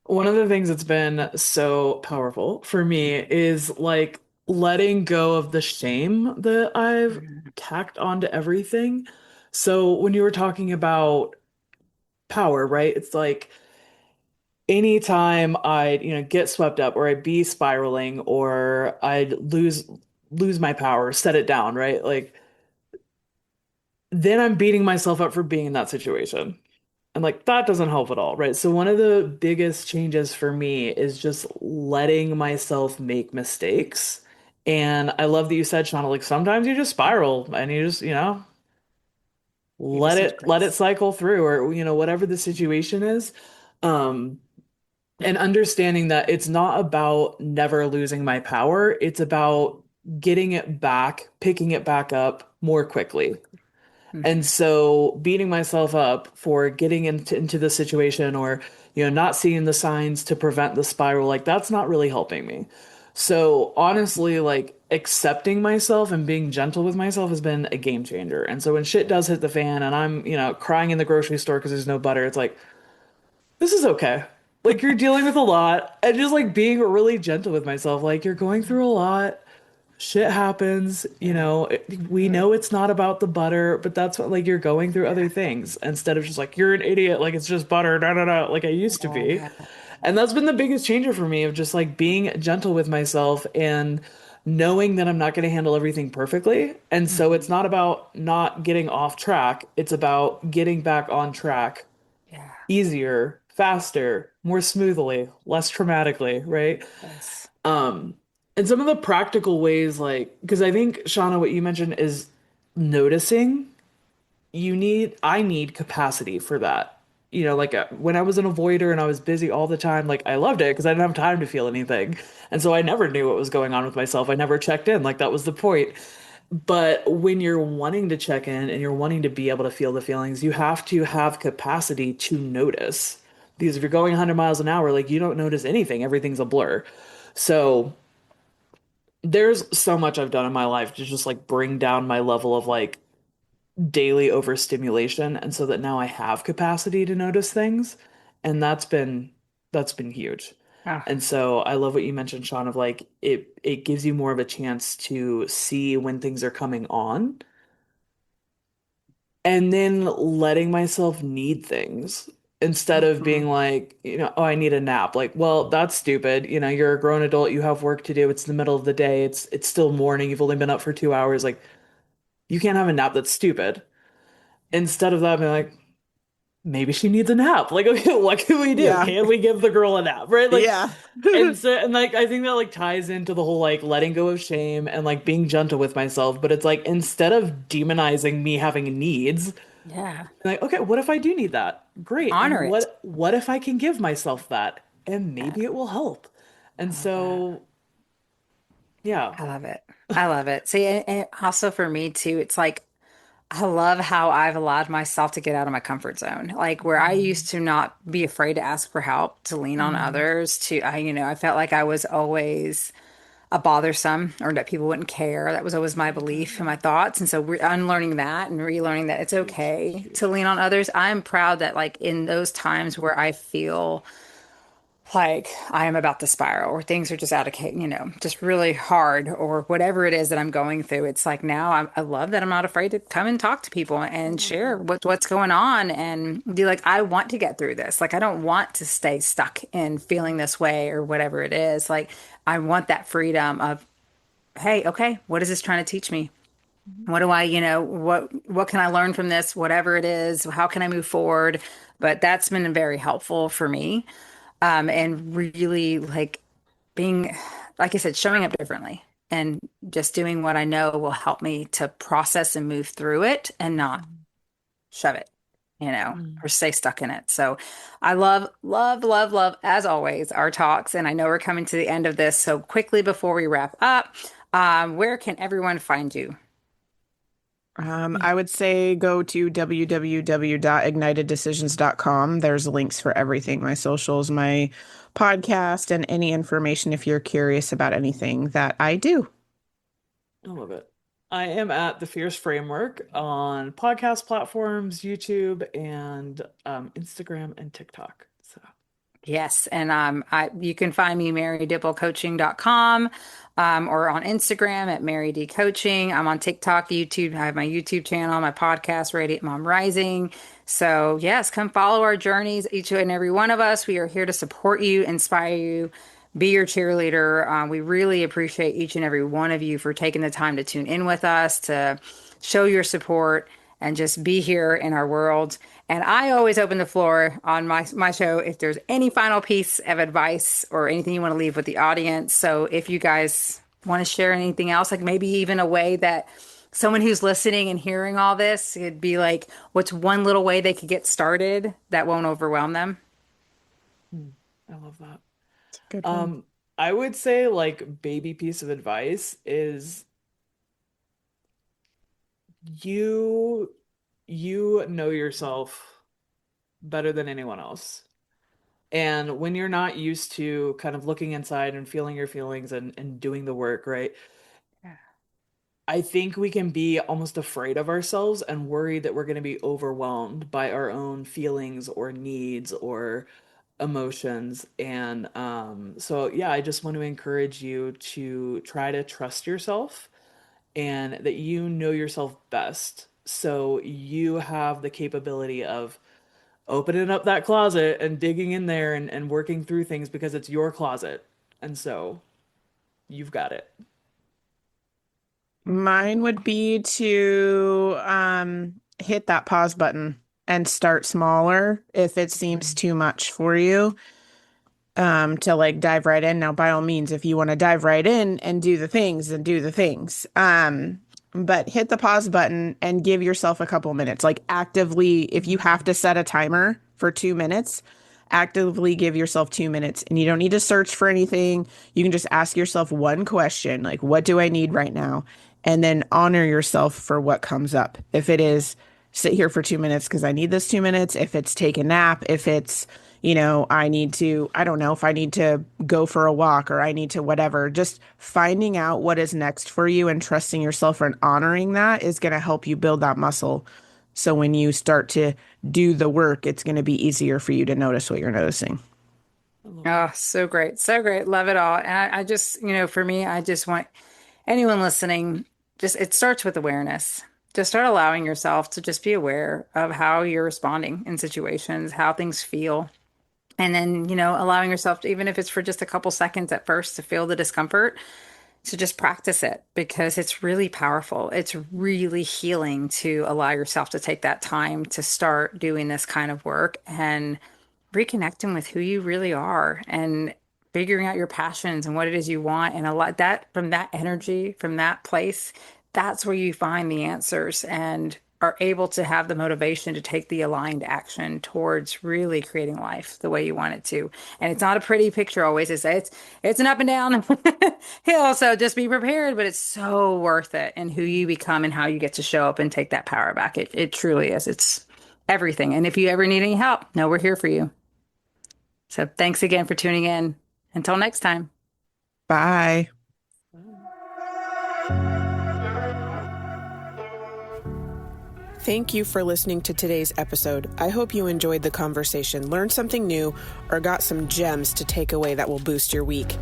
One of the things that's been so powerful for me is like letting go of the shame that I've tacked onto everything. So when you were talking about power, right? It's like anytime I'd, get swept up or I'd be spiraling or I'd lose my power, set it down, right? Like then I'm beating myself up for being in that situation. And like that doesn't help at all, right? So one of the biggest changes for me is just letting myself make mistakes. And I love that you said, Shauna, like sometimes you just spiral and you just, You just need let it grace. cycle through or, whatever the situation is. Um, and understanding that it's not about never losing my power, it's about getting it back, picking it back up more quickly. And Hmm. so beating myself up for getting into the situation or, not seeing the signs to prevent the spiral, like that's not really helping me. So honestly, like accepting myself and being gentle with myself has been a game changer. And so when shit does hit the fan and I'm, crying in the grocery store because there's no butter, it's like, this is okay. Like you're dealing with a lot and just like being really gentle with myself. Like you're going through a lot, shit happens, Yeah. we know it's not about the butter, but that's what like you're going through other Yeah. things instead of just like you're an idiot, like it's just butter, da da da, like I used to be. Yeah. And that's been the biggest changer for me of just like being gentle with myself and knowing that I'm not going to handle everything perfectly. And so it's Hmm. not about not getting off track, it's about getting back on track Yeah. easier, faster, more smoothly, less traumatically, right? Yes. Um, and some of the practical ways, like, because I think, Shauna, what you mentioned is noticing. I need capacity for that. Like when I was an avoider and I was busy all the time, like I loved it because I didn't have time to feel anything. And so I never knew what was going on with myself. I never checked in. Like that was the point. But when you're wanting to check in and you're wanting to be able to feel the feelings, you have to have capacity to notice. Because if you're going 100 miles an hour, like you don't notice anything, everything's a blur. So there's so much I've done in my life to just like bring down my level of like daily overstimulation and so that now I have capacity to notice things and that's been huge. Ah, And so I love what you mentioned, Sean, of like it gives you more of a chance to see when things are coming on and then letting myself need things instead of mhm. being like, oh, I need a nap. Like, well, that's stupid. You're a grown adult, you have work to do. It's the middle of the day. It's still morning. You've only been up for 2 hours. Like, you can't have a nap. That's stupid. Instead of that, being like, maybe she needs a nap. Like, okay, what can we do? Yeah. Can we give the girl a nap? Right? Like, Yeah. and like I think that like ties into the whole like letting go of shame and like being gentle with myself. But it's like instead of demonizing me having needs, Yeah. like, okay, what if I do need that? Great. And Honor it. what if I can give myself that? And Yeah, maybe it will help. I And love that. so, yeah. I love it. I love it. See, and also for me too, it's like I love how I've allowed myself to get out of my comfort zone. Like where I used to not be afraid to ask for help, to lean on Mm, others, I felt like I was always a bothersome or that people wouldn't care. That was always my belief and my thoughts. And so we're unlearning that and relearning that it's huge, okay to huge. lean on others. I'm proud that like in those times where I feel like I am about to spiral or things are just out of, just really hard or whatever it is that I'm going through. It's like now I love that I'm not afraid to come and talk to people I and love share that. what's going on and be like, I want to get through this. Like, I don't want to stay stuck in feeling this way or whatever it is. Like, I want that freedom of, hey, okay, what is this trying to teach me? Mhm. What do I, what can I learn from this? Whatever it is, how can I move forward? But that's been very helpful for me. And really like being, like I said, showing up differently and just doing what I know will help me to process and move through it and not Mhm. shove it, Mhm. or stay stuck in it. So I love, love, love, love, as always, our talks. And I know we're coming to the end of this. So quickly before we wrap up, where can everyone find you? I would say go to www.igniteddecisions.com. There's links for everything, my socials, my podcast, and any information if you're curious about anything that I do. I love it. I am at the Fierce Framework on podcast platforms, YouTube, and Instagram and TikTok. So, Yes, and you can find me marydibblecoaching.com or on Instagram at Mary D Coaching. I'm on TikTok, YouTube. I have my YouTube channel, my podcast, Radiant Mom Rising. So, yes, come follow our journeys, each and every one of us. We are here to support you, inspire you, be your cheerleader. We really appreciate each and every one of you for taking the time to tune in with us, to show your support and just be here in our world. And I always open the floor on my show if there's any final piece of advice or anything you want to leave with the audience. So if you guys want to share anything else, like maybe even a way that someone who's listening and hearing all this, it'd be like, what's one little way they could get started that won't overwhelm them? hmm, I love that. It's a good one. Um, I would say like baby piece of advice is you you know yourself better than anyone else. And when you're not used to kind of looking inside and feeling your feelings and doing the work, right? Yeah. I think we can be almost afraid of ourselves and worried that we're going to be overwhelmed by our own feelings or needs or emotions. And so, yeah, I just want to encourage you to try to trust yourself and that you know yourself best. So you have the capability of opening up that closet and digging in there and working through things because it's your closet. And so you've got it. Mine would be to hit that pause button and start smaller if it seems Mhm. too much for you. To like dive right in. Now, by all means, if you want to dive right in and do the things, then do the things. But hit the pause button and give yourself a couple minutes. Like actively, if you have Mhm. to set a timer for 2 minutes, actively give yourself 2 minutes. And you don't need to search for anything. You can just ask yourself one question, like, what do I need right now? And then honor yourself for what comes up. If it is sit here for 2 minutes because I need this 2 minutes, if it's take a nap, if it's I need to, I don't know if I need to go for a walk or I need to whatever. Just finding out what is next for you and trusting yourself and honoring that is going to help you build that muscle. So when you start to do the work, it's going to be easier for you to notice what you're noticing. I love Oh, that. so great. So great. Love it all. And I just, for me, I just want anyone listening, just it starts with awareness. Just start allowing yourself to just be aware of how you're responding in situations, how things feel. And then, allowing yourself to, even if it's for just a couple seconds at first, to feel the discomfort, to just practice it because it's really powerful. It's really healing to allow yourself to take that time to start doing this kind of work and reconnecting with who you really are and figuring out your passions and what it is you want. And a lot that from that energy, from that place, that's where you find the answers and are able to have the motivation to take the aligned action towards really creating life the way you want it to. And it's not a pretty picture always. It's an up and down hill. So just be prepared, but it's so worth it and who you become and how you get to show up and take that power back. It truly is. It's everything. And if you ever need any help, know we're here for you. So thanks again for tuning in. Until next time. Bye. Bye. Thank you for listening to today's episode. I hope you enjoyed the conversation, learned something new, or got some gems to take away that will boost your week.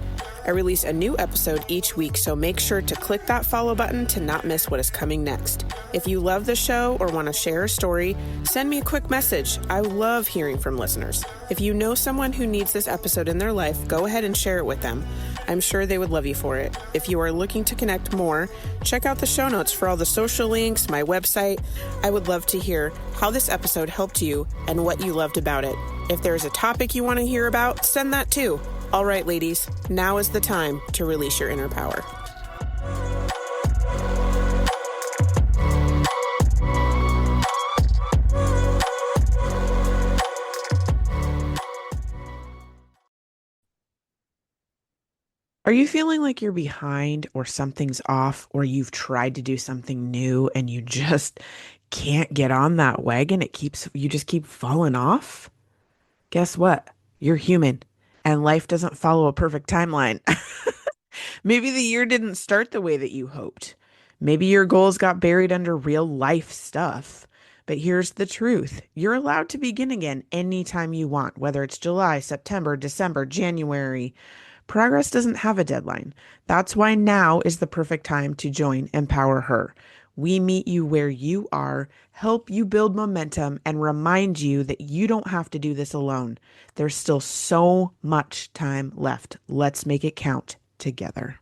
I release a new episode each week, so make sure to click that follow button to not miss what is coming next. If you love the show or want to share a story, send me a quick message. I love hearing from listeners. If you know someone who needs this episode in their life, go ahead and share it with them. I'm sure they would love you for it. If you are looking to connect more, check out the show notes for all the social links, my website. I would love to hear how this episode helped you and what you loved about it. If there's a topic you want to hear about, send that too. All right, ladies, now is the time to release your inner power. Are you feeling like you're behind or something's off or you've tried to do something new and you just can't get on that wagon? You just keep falling off? Guess what? You're human and life doesn't follow a perfect timeline. Maybe the year didn't start the way that you hoped. Maybe your goals got buried under real life stuff. But here's the truth. You're allowed to begin again anytime you want, whether it's July, September, December, January. Progress doesn't have a deadline. That's why now is the perfect time to join Empower Her. We meet you where you are, help you build momentum, and remind you that you don't have to do this alone. There's still so much time left. Let's make it count together.